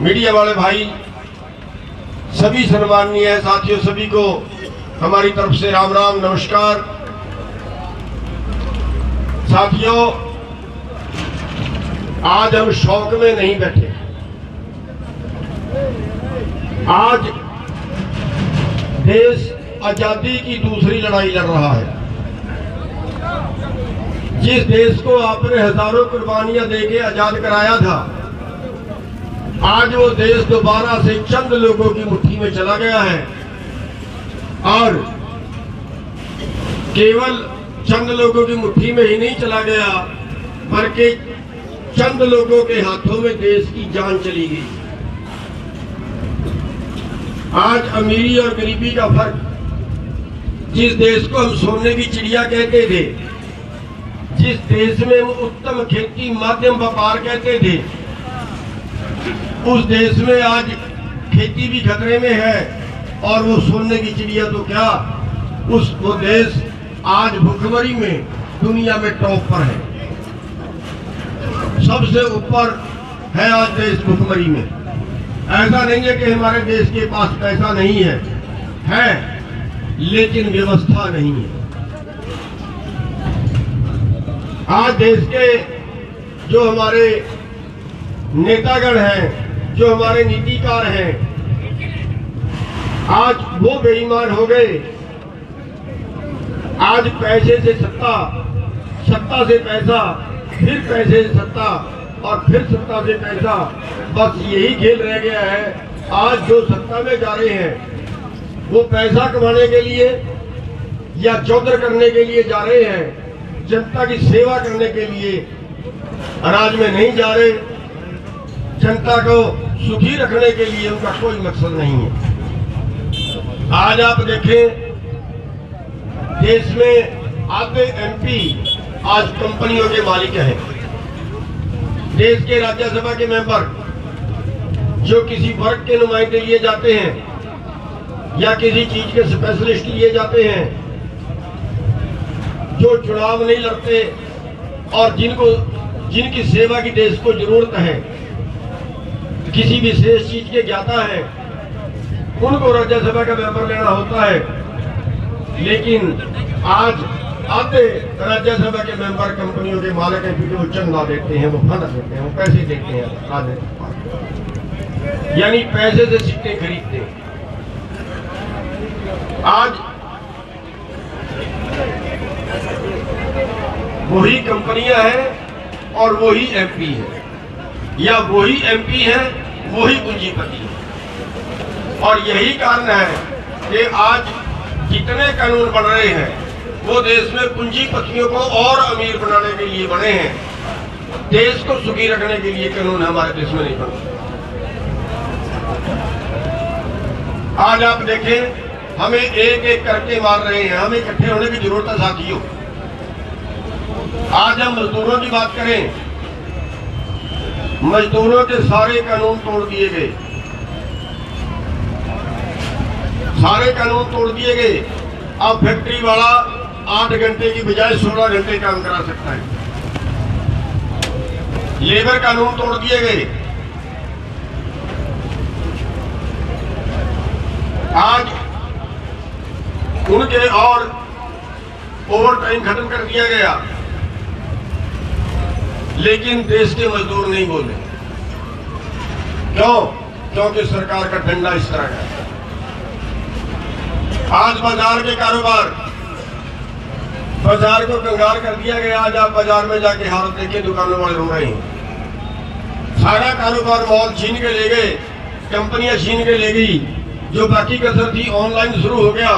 Media वाले भाई, सभी सम्माननीय साथियों, सभी को हमारी तरफ से राम राम नमस्कार। साथियों, आज हम शौक में नहीं बैठे। आज देश आजादी की दूसरी लड़ाई लड़ रहा है। जिस देश को आपने हजारों कुर्बानियां देके आजाद कराया था, आज वो देश दोबारा से चंद लोगों की मुट्ठी में चला गया है और केवल चंद लोगों की मुट्ठी में ही नहीं चला गया, बल्कि चंद लोगों के हाथों में देश की जान चली गई। आज अमीरी और गरीबी का फर्क, जिस देश को हम सोने की चिड़िया कहते थे, जिस देश में हम उत्तम खेती माध्यम व्यापार कहते थे, उस देश में आज खेती भी खतरे में है और वो सोने की चिड़िया तो क्या, वो देश आज भुखमरी में दुनिया में टॉप पर है, सबसे ऊपर है आज देश भुखमरी में। ऐसा नहीं है कि हमारे देश के पास पैसा नहीं है, लेकिन व्यवस्था नहीं है। आज देश के जो हमारे नेतागण हैं, जो हमारे नीतिकार हैं, आज वो बेईमान हो गए। आज पैसे से सत्ता, सत्ता से पैसा, फिर पैसे से सत्ता और फिर सत्ता से पैसा, बस यही खेल रह गया है। आज जो सत्ता में जा रहे हैं वो पैसा कमाने के लिए या चौधर करने के लिए जा रहे हैं, जनता की सेवा करने के लिए राज में नहीं जा रहे। जनता को सुखी रखने के लिए उनका कोई मकसद नहीं है। आज आप देखें, देश में आधे एमपी आज कंपनियों के मालिक हैं। देश के राज्यसभा के मेंबर जो किसी वर्ग के नुमाइंदे लिए जाते हैं या किसी चीज के स्पेशलिस्ट लिए जाते हैं, जो चुनाव नहीं लड़ते और जिनकी सेवा की देश को जरूरत है, किसी विशेष चीज के ज्ञाता है, उनको राज्यसभा का मेंबर लेना होता है। लेकिन आज आधे राज्यसभा के मेंबर कंपनियों के मालिक हैं, क्योंकि वो चंदा देते हैं, वो फंड देते हैं, वो पैसे देते हैं आधे, यानी पैसे से सिक्के खरीदते हैं। आज वही कंपनियां हैं और वही एमपी है, या वही एमपी है वही पूंजीपति है। और यही कारण है कि आज जितने कानून बन रहे हैं वो देश में पूंजीपतियों को और अमीर बनाने के लिए बने हैं। देश को सुखी रखने के लिए कानून हमारे देश में नहीं बने। आज आप देखें, हमें एक एक करके मार रहे हैं। हमें इकट्ठे होने की जरूरत है साथियों। आज हम मजदूरों की बात करें, मजदूरों के सारे कानून तोड़ दिए गए, सारे कानून तोड़ दिए गए। अब फैक्ट्री वाला 8 घंटे की बजाय 16 घंटे काम करा सकता है। लेबर कानून तोड़ दिए गए। आज उनके और ओवर टाइम खत्म कर दिया गया, लेकिन देश के मजदूर नहीं बोले। क्यों? क्योंकि सरकार का डंडा इस तरह का है। आज बाजार के कारोबार, बाजार को कंगाल कर दिया गया। आज आप बाजार में जाके हालत देखिए, दुकानों वाले रो रहे हैं। सारा कारोबार मॉल छीन के ले गए, कंपनियां छीन के ले गई। जो बाकी कसर थी ऑनलाइन शुरू हो गया।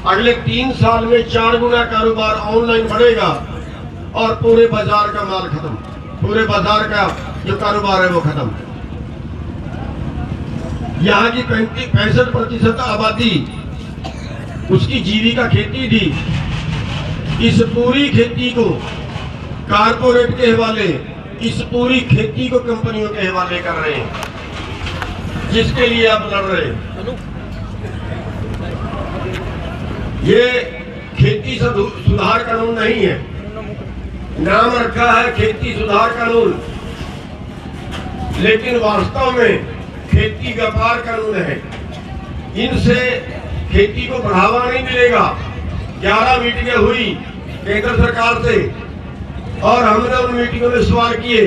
अगले 3 साल में 4 गुना कारोबार ऑनलाइन बढ़ेगा और पूरे बाजार का माल खत्म, पूरे बाजार का जो कारोबार है वो खत्म। यहाँ की 65% आबादी उसकी जीविका खेती थी। इस पूरी खेती को कारपोरेट के हवाले, इस पूरी खेती को कंपनियों के हवाले कर रहे हैं, जिसके लिए आप लड़ रहे हैं। ये खेती सुधार कानून नहीं है, नाम रखा है खेती सुधार कानून। लेकिन वास्तव में खेती व्यापार कानून है। इनसे खेती को बढ़ावा नहीं मिलेगा। 11 मीटिंगें हुई केंद्र सरकार से और हमने उन मीटिंगों में सवाल किए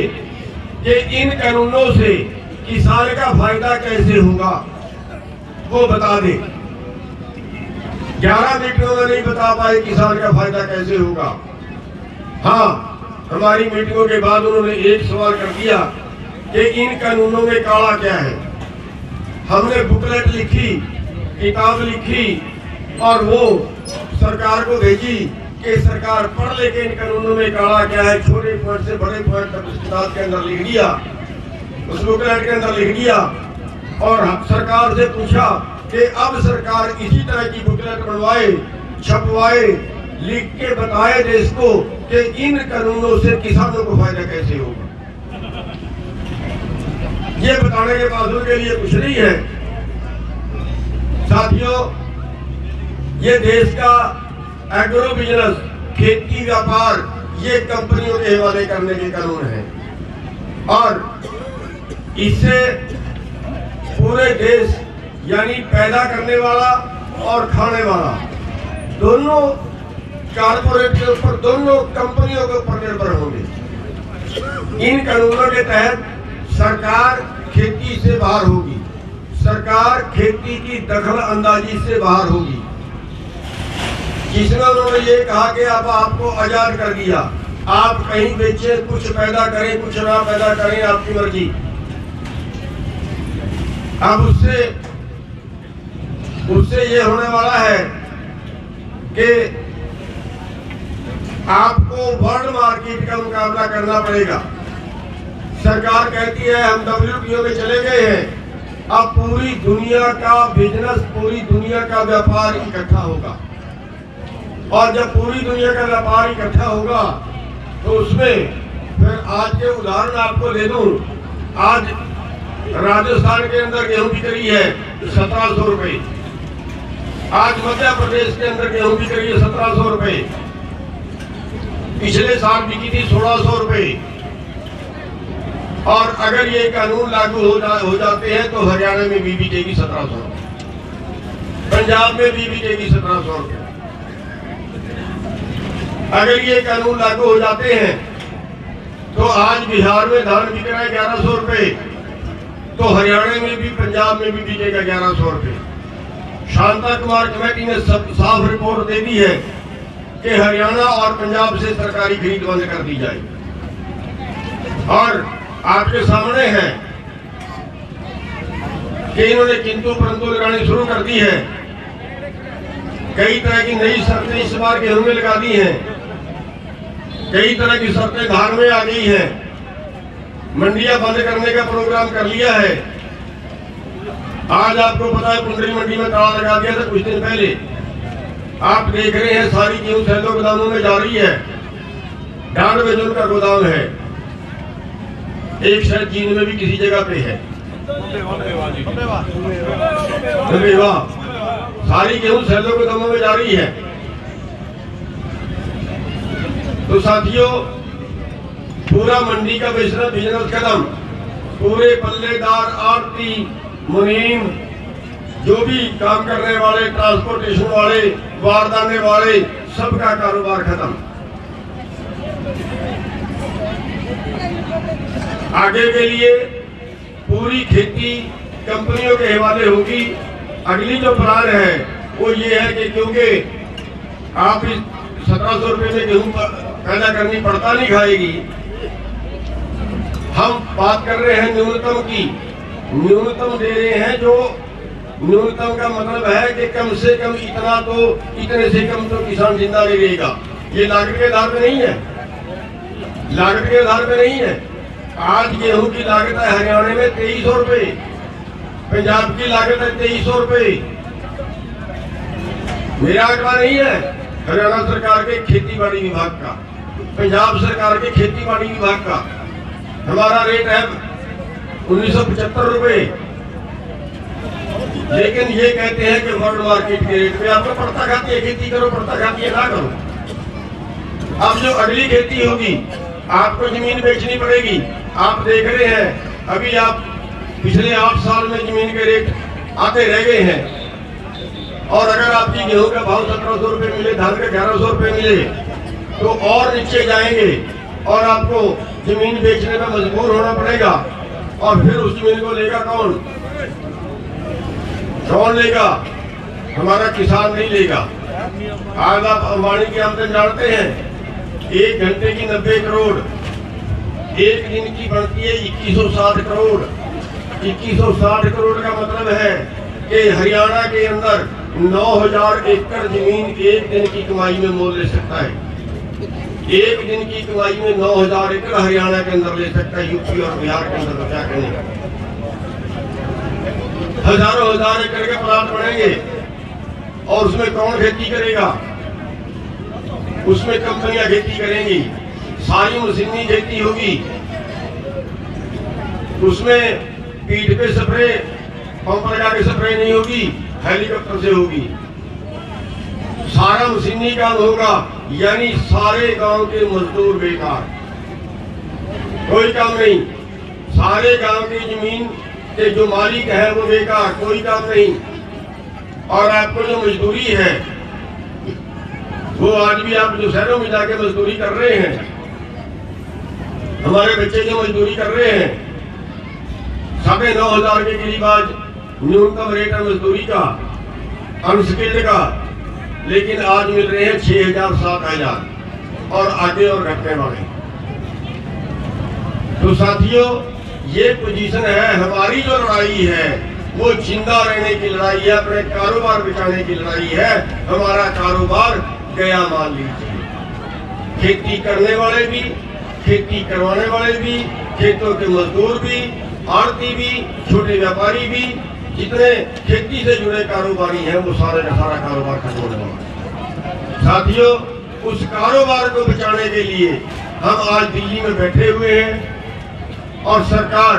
कि इन कानूनों से किसान का फायदा कैसे होगा, वो बता दे। 11 मीटिंगों में नहीं बता पाए किसान का फायदा कैसे होगा। हाँ, हमारी मीटिंगों के बाद उन्होंने एक सवाल कर दिया कि इन कानूनों में काला क्या है। हमने बुकलेट लिखी, किताब लिखी और वो सरकार को भेजी कि सरकार पढ़ लेके इन कानूनों में काला क्या है, छोटे पॉइंट से बड़े पॉइंट तक उस किताब के अंदर लिख दिया, उस बुकलेट के अंदर लिख दिया। और सरकार से पूछा कि अब सरकार इसी तरह की बुकलेट बनवाए, छपवाए, लिख के बताए देश को कि इन कानूनों से किसानों को फायदा कैसे होगा। ये बताने के बाद उनके लिए कुछ नहीं है। साथियों, ये देश का एग्रो बिजनेस, खेती व्यापार, ये कंपनियों के हवाले करने के कानून है और इससे पूरे देश यानी पैदा करने वाला और खाने वाला दोनों कारपोरेट के ऊपर, दोनों कंपनियों के ऊपर निर्भर होंगे। इन कानूनों के तहत सरकार खेती से बाहर होगी, सरकार खेती की दखल अंदाजी से बाहर होगी। जिसमें उन्होंने ये कहा कि अब आपको आजाद कर दिया, आप कहीं बेचे, कुछ पैदा करें, कुछ ना पैदा करें, आपकी मर्जी। अब उससे ये होने वाला है कि आपको वर्ल्ड मार्केट का मुकाबला करना पड़ेगा। सरकार कहती है हम WTO में चले गए हैं, अब पूरी दुनिया का बिजनेस, पूरी दुनिया का व्यापार इकट्ठा होगा और जब पूरी दुनिया का व्यापार इकट्ठा होगा तो उसमें फिर आज के उदाहरण आपको ले दूं। आज राजस्थान के अंदर गेहूं बिक रही है 1700 रुपए, आज मध्य प्रदेश के अंदर गेहूं बिक रही है 1700 रुपए, पिछले साल बिकी थी 1600 रुपए। और अगर ये कानून लागू हो जाते हैं तो हरियाणा में भी बिकेगी 1700 रुपए, पंजाब में भी बिकेगी 1700 रुपए। अगर ये कानून लागू हो जाते हैं तो आज बिहार में धान बिक रहा है 1100 रुपए, तो हरियाणा में भी, पंजाब में भी बिकेगा 1100 रुपए। शांता कुमार कमेटी ने साफ रिपोर्ट दे दी है कि हरियाणा और पंजाब से सरकारी खरीद बंद कर दी जाए। और आपके सामने है कि इन्होंने किंतु परंतु लगानी शुरू कर दी है। कई तरह की नई शर्तें इस बार गेहूं में लगा दी हैं, कई तरह की शर्तें धान में आ गई हैं, मंडियां बंद करने का प्रोग्राम कर लिया है। आज आपको पता है कुंडली मंडी में ताला लगा दिया था कुछ दिन पहले। आप देख रहे हैं सारी गेहूं सैलों गोदामों में जा रही है। 98 जोन का गोदाम है, एक शायद चीन में भी किसी जगह पे है। सारी गेहूं सैलों गोदामों में जा रही है। तो साथियों, पूरा मंडी का बिजनेस खत्म, पूरे पल्लेदार, आड़ती, मुनीम, जो भी काम करने वाले, ट्रांसपोर्टेशन वाले, बारदाने वाले, सबका कारोबार खत्म। आगे के लिए पूरी खेती कंपनियों के हवाले होगी। अगली जो प्लान है वो ये है कि क्योंकि आप इस 1700 रुपए में गेहूं पैदा करनी पड़ता नहीं खाएगी, हम बात कर रहे हैं न्यूनतम की। न्यूनतम दे रहे हैं, जो न्यूनतम का मतलब है कि कम से कम इतना, तो इतने से कम तो किसान जिंदा नहीं रहेगा। ये लागत के आधार पे नहीं है, लागत के आधार पे नहीं है। आज गेहूं की लागत है हरियाणा में 2300 रुपए, पंजाब की लागत है 2300 रुपए। मेरा आंकड़ा नहीं है, हरियाणा सरकार के खेती बाड़ी विभाग का, पंजाब सरकार के खेती बाड़ी विभाग का। हमारा रेट है 1975 रुपए, लेकिन ये कहते हैं कि वर्ल्ड मार्केट के रेट पे। आपको पड़ता खाती है खेती करो, पड़ता खाती है ना करो। अब जो अगली खेती होगी आपको जमीन बेचनी पड़ेगी। आप देख रहे हैं अभी आप पिछले 8 साल में जमीन के रेट आते रह गए हैं, और अगर आपकी गेहूं का भाव 1700 रुपये मिले, धान का 1100 रुपये मिले, तो और नीचे जाएंगे और आपको जमीन बेचने में मजबूर होना पड़ेगा। और फिर उस जमीन को लेगा कौन लेगा? हमारा किसान नहीं लेगा। आज आप अंबानी की आमदन जानते हैं, 1 घंटे की 90 करोड़, एक दिन की बनती है 2160 करोड़। 2160 करोड़ का मतलब है कि हरियाणा के अंदर 9000 एकड़ जमीन एक दिन की कमाई में मोल ले सकता है। एक दिन की कमाई में 9000 एकड़ हरियाणा के अंदर ले सकता है, यूपी और बिहार के अंदर क्या करें? हजारों हजार एकड़ के प्लाट बनेंगे, और उसमें कौन खेती करेगा? उसमें कंपनियां खेती करेंगी, सारी मशीनी खेती होगी, उसमें पीठ पे स्प्रे, पंप लगा के स्प्रे नहीं होगी, हेलीकॉप्टर से होगी। सारा मशीनी काम होगा, यानी सारे गांव के मजदूर बेकार, कोई काम नहीं। सारे गांव की जमीन के जो मालिक है वो बेकार, कोई काम नहीं। और आपको जो मजदूरी है वो आज भी आप जो शहरों में जाके मजदूरी कर रहे हैं, हमारे बच्चे जो मजदूरी कर रहे हैं, 9,500 के करीब आज न्यूनतम रेट है मजदूरी का, अनस्किल्ड का, लेकिन आज मिल रहे हैं 6,000 7,000 और आगे और घटने वाले। तो साथियों, ये पोजीशन है। हमारी जो लड़ाई है वो जिंदा रहने की लड़ाई है, अपने कारोबार बचाने की लड़ाई है। हमारा कारोबार गया मान लीजिए, खेती करने वाले भी, खेती करवाने वाले भी, खेतों के मजदूर भी, आड़ती भी, छोटे व्यापारी भी, जितने खेती से जुड़े कारोबारी हैं वो सारे का सारा कारोबार खत्म होने वाला है। साथियों, उस कारोबार को बचाने के लिए हम आज दिल्ली में बैठे हुए हैं और सरकार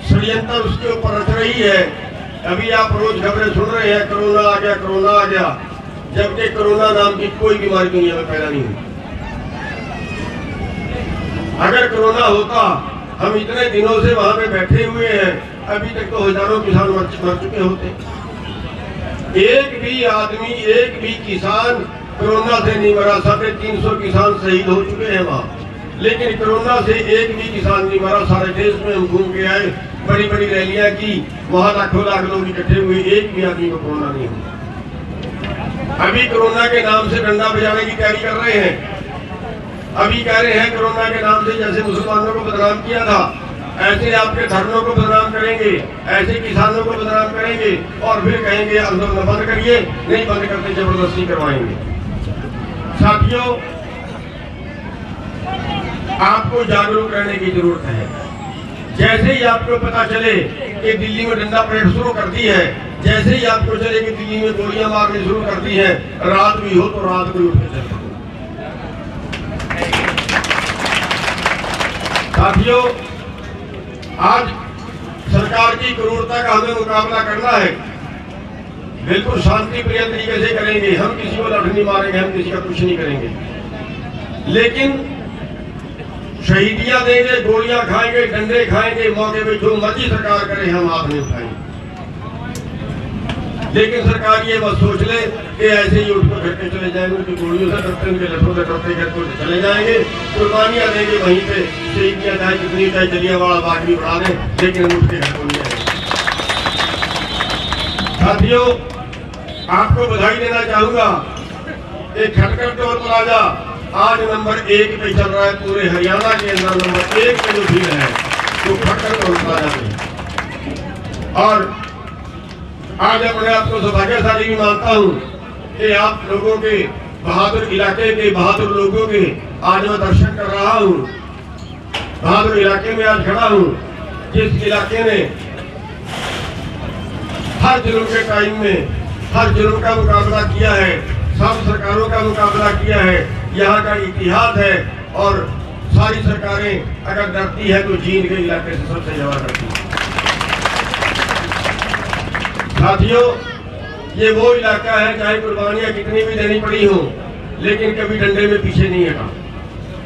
षड्यंत्र उसके ऊपर रच रही है। अभी आप रोज खबरें सुन रहे हैं, कोरोना आ गया, कोरोना आ गया, जबकि कोरोना नाम की कोई बीमारी दुनिया में पैदा नहीं हुई। अगर कोरोना होता, हम इतने दिनों से वहां पे बैठे हुए हैं, अभी तक तो हजारों किसान मर चुके होते। एक भी आदमी, एक भी किसान कोरोना से नहीं मरा। 350 किसान शहीद हो चुके हैं वहां, लेकिन कोरोना से एक भी किसान नहीं मरा। सारे देश में हम घूम के आए, बड़ी बड़ी रैलियां की, वहां लाखों लाख लोग इकट्ठे हुए, एक भी आदमी को कोरोना नहीं हुआ। अभी कोरोना के नाम से डंडा बजाने की तैयारी कर रहे हैं। अभी कह रहे हैं कोरोना के नाम से जैसे मुसलमानों को बदनाम किया था, ऐसे आपके धर्मों को बदनाम करेंगे, ऐसे किसानों को बदनाम करेंगे, और फिर कहेंगे आंदोलन बंद करिए, नहीं बंद करते जबरदस्ती करवाएंगे। साथियों, आपको जागरूक रहने की जरूरत है। जैसे ही आपको पता चले कि दिल्ली में डंडा परेड शुरू कर दी है, जैसे ही आपको चले कि दिल्ली में गोलियां मारनी शुरू कर दी है, रात भी हो तो रात को उठ के चले। साथियों, आज सरकार की क्रूरता का हमें मुकाबला करना है। बिल्कुल शांति प्रिय तरीके से करेंगे, हम किसी को लठ नहीं मारेंगे, हम किसी का कुछ नहीं करेंगे, लेकिन शहीदियां देंगे, गोलियां खाएंगे, डंडे खाएंगे, मौके पे जो मर्जी सरकार करे हम हाथ नहीं उठाएंगे। लेकिन सरकार ये मत सोच ले कि ऐसे ही उठ कर घर के चले जाएंगे, उनकी गोलियों से डरते, उनके लठों से डरते घर को चले जाएंगे, कुर्बानियां देंगे वहीं पे, शहीदियां चाहे कितनी चाहे जलियांवाला बाग भी बढ़ा दें, लेकिन हम उठ के घर को नहीं आएंगे। साथियों, आपको बधाई देना चाहूंगा, एक खटकर टोल प्लाजा आज नंबर 1 पे चल रहा है। पूरे हरियाणा के अंदर नंबर 1 पे जो भीड़ है तो खटकर टोल प्लाजा पे। और आज अपने आप को सौभाग्यशाली भी मानता हूँ कि आप लोगों के बहादुर इलाके के बहादुर लोगों के आज मैं दर्शन कर रहा हूँ। बहादुर इलाके में आज खड़ा हूँ, जिस इलाके ने हर जुल्म के टाइम में हर जुल्म का मुकाबला किया है, सब सरकारों का मुकाबला किया है। यहाँ का इतिहास है, और सारी सरकारें अगर डरती है तो जींद के इलाके से सबसे ज्यादा डरती है। साथियों, ये वो इलाका है चाहे कुर्बानियां कितनी भी देनी पड़ी हो, लेकिन कभी डंडे में पीछे नहीं हटा,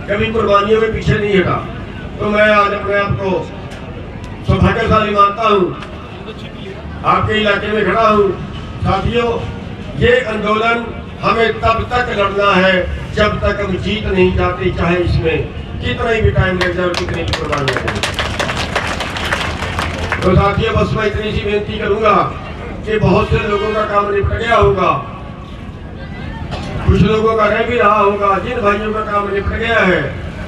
कभी कुर्बानियों में पीछे नहीं हटा। तो मैं आज अपने आप को भाग्यशाली मानता हूँ आपके इलाके में खड़ा हूँ। साथियों, ये आंदोलन हमें तब तक लड़ना है जब तक हम जीत नहीं जाते, चाहे इसमें कितना भी टाइम लग जाए और कितनी भी कुर्बानी लगे। तो साथियों, बस मैं इतनी सी बेनती करूंगा कि बहुत से लोगों का काम निपट गया होगा, कुछ लोगों का रह भी रहा होगा। जिन भाइयों का काम निपट गया है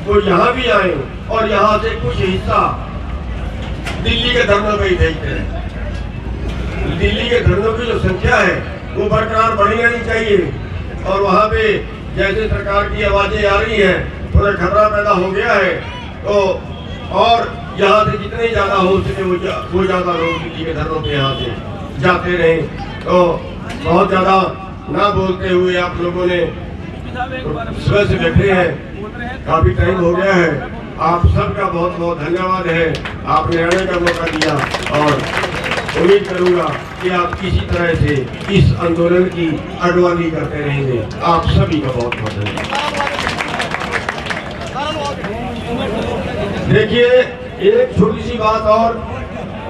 वो यहाँ भी आए और यहाँ से कुछ हिस्सा दिल्ली के धरनों पे ही भेजते हैं। दिल्ली के धरनों की जो संख्या है वो बरकरार बढ़नी नहीं चाहिए। और वहाँ पे जैसे सरकार की आवाजें आ रही हैं, थोड़ा खतरा पैदा हो गया है, तो और यहाँ से जितने ज्यादा हो सके वो ज्यादा लोग दिल्ली के धरनों पे यहाँ से जाते रहे। तो बहुत ज्यादा ना बोलते हुए आप लोगों ने सुबह से बैठे हैं, काफी टाइम हो गया है। आप सबका बहुत बहुत धन्यवाद है, आपने आने का मौका दिया और उम्मीद करूंगा कि आप किसी तरह से इस आंदोलन की अगवानी करते रहेंगे। आप सभी का बहुत बहुत धन्यवाद। देखिए, एक छोटी सी बात और,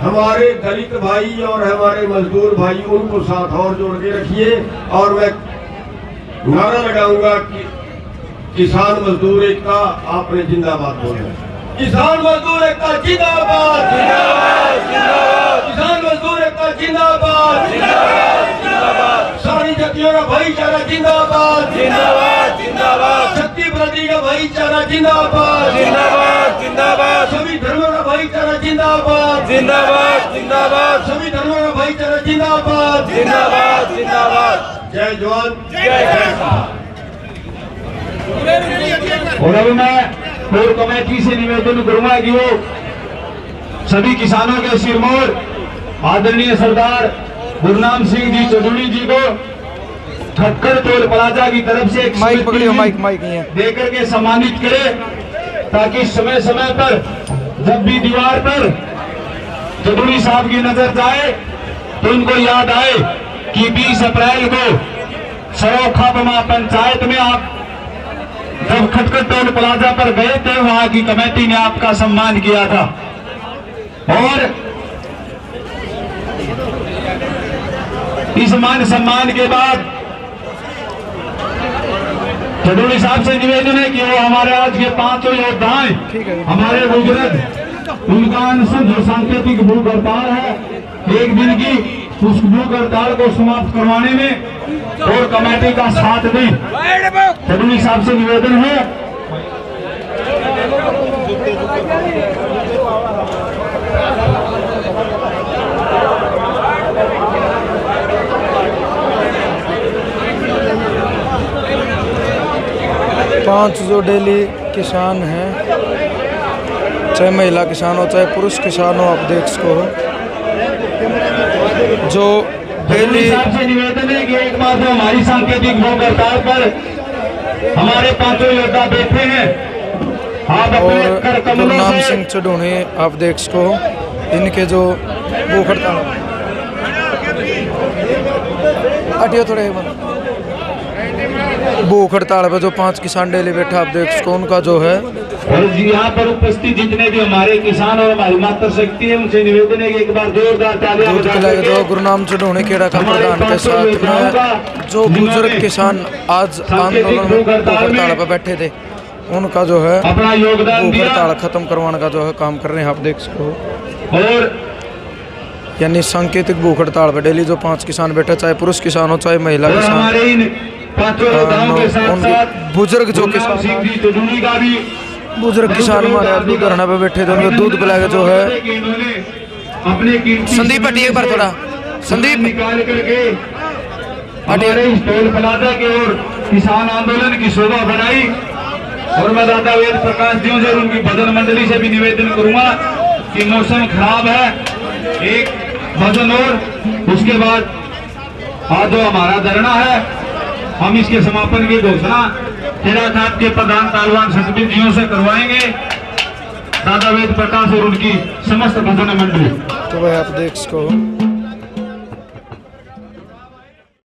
हमारे दलित भाई और हमारे मजदूर भाई, उनको साथ और जोड़ के रखिए। और मैं नारा लगाऊंगा कि किसान मजदूर एकता, आपने जिंदाबाद बोलना। किसान मजदूर एकता जिंदाबाद, किसान मजदूर एकता जिंदाबाद, सारी जातियों का भाईचारा जिंदाबाद, शक्ति प्रगति का भाईचारा जिंदाबाद, सभी धर्मों का भाईचारा जिंदाबाद, सभी धर्मों का भाईचारा जिंदाबाद। जय जवान जय किसान। और अब मैं कोर कमेटी से निवेदन करूंगा कि वो सभी किसानों के सिरमौर आदरणीय सरदार गुरनाम सिंह जी चौधरी जी को ठक्कर टोल प्लाजा की तरफ से एक माइक पकड़ियो, माइक देकर के सम्मानित करे, ताकि समय समय पर जब भी दीवार पर चौधरी साहब की नजर जाए तो उनको याद आए कि 20 अप्रैल को सरोखा बमा पंचायत में आप जब खटखट टोल प्लाजा पर गए थे, वहां की कमेटी ने आपका सम्मान किया था। और इस मान सम्मान के बाद चौधरी साहब से निवेदन है कि वो हमारे आज के 5 योद्धाएं, हमारे बुजुर्ग, उनका अनशन जो सांकेतिक भूख हड़ताल है 1 दिन की, उस भूख हड़ताल को समाप्त करवाने में और कमेटी का साथ दें। चौधरी साहब से निवेदन है। पांच जो डेली किसान हैं, चाहे महिला किसान हो चाहे पुरुष किसान हो, आप देख सको जो डेली से निवेदन है कि एक बार जो हमारी सांकेतिक भूख हड़ताल पर हमारे 5 योद्धा बैठे हैं, आप और गुरनाम सिंह चौधरी आप देख सको इनके जो भूख हड़ताल हटियो थोड़े भूख हड़ताल पर जो 5 किसान डेली बैठा आप देख सको उनका जो है। और यहाँ पर उपस्थित जितने भी हमारे किसान और हमारी मातृ शक्ति है, उनसे निवेदन है कि एक बार जोरदार तालियां बजाकर जो गुरनाम चौधरी खेड़ा का प्रधान के साथ में जो बुजुर्ग किसान आज आंदोलन भूख हड़ताल पर बैठे थे, उनका जो है अपना योगदान भूख हड़ताल खत्म करवाने का जो है काम कर रहे हैं, आप देख सको। और यानी सांकेतिक भूख हड़ताल पर डेली जो 5 किसान बैठे, चाहे पुरुष किसान हो चाहे महिला किसान, हमारे इन 5 योद्धाओं के साथ बुजुर्ग जो किसान का भी बुजुर्ग किसान हमारे दूध धरने पे बैठे थे, उनको दूध पिलाकर जो है। संदीप हटिए एक बार थोड़ा, संदीप निकाल करके हमारे इस टोल प्लाजा की ओर किसान आंदोलन की शोभा बढ़ाई। और मैं दादा वेद प्रकाश जी और उनकी भजन मंडली से भी निवेदन करूंगा कि मौसम खराब है, एक भजन और उसके बाद आज जो हमारा धरना है हम इसके समापन की घोषणा खेड़ा खात के प्रधान तालवान सतबीर जियों से करवाएंगे, दादा वेद प्रकाश और उनकी समस्त भजन मंडली। तो भाई आप देख सको